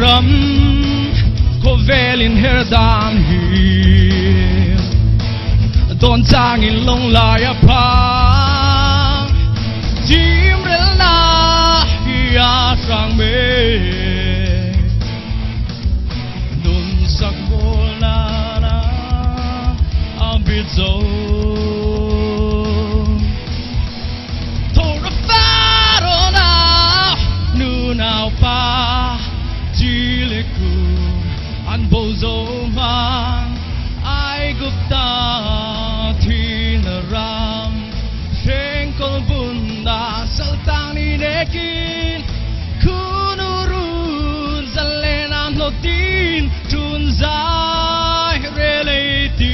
ram ko velin her dan hi don chang in long lai a pa jim rel na ya sang me nun sak bola na ambit zo thor faro na nu nào pa jiliku an bozo man ai gupta ram Sengkol bunda saltang ni nekin Kunurun zalenan lotin Tunzai relative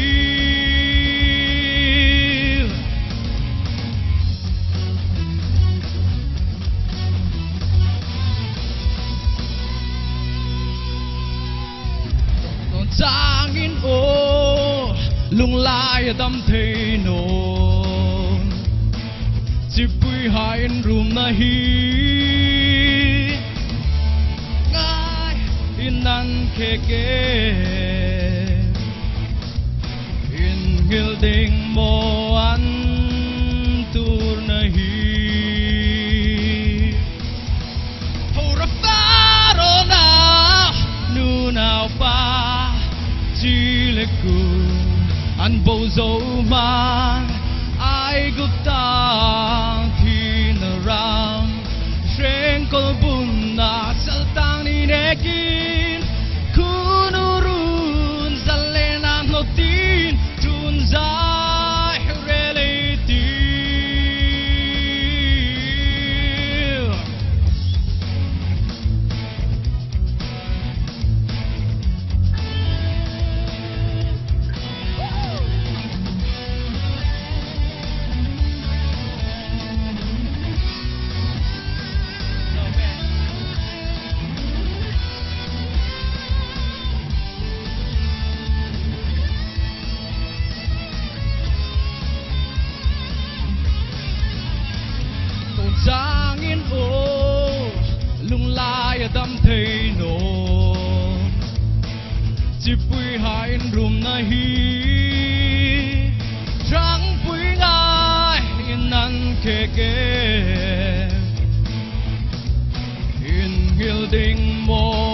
Don tangin o lung lai dam thei no chỉ bùi hai in room na hi ngay in nan khe kê in ngil ding mo an tur na hi hora faro na nu nào pa chỉ le ku an bozo man ai gupta ram Sengkol bunda saltang ni nekin Kunurun zalenan lotin Tunzai relative Giang in ô lung lai đam thei no chỉ bùi hai in room na hi trắng bùi ngai in nan kê kê in ngil ding mo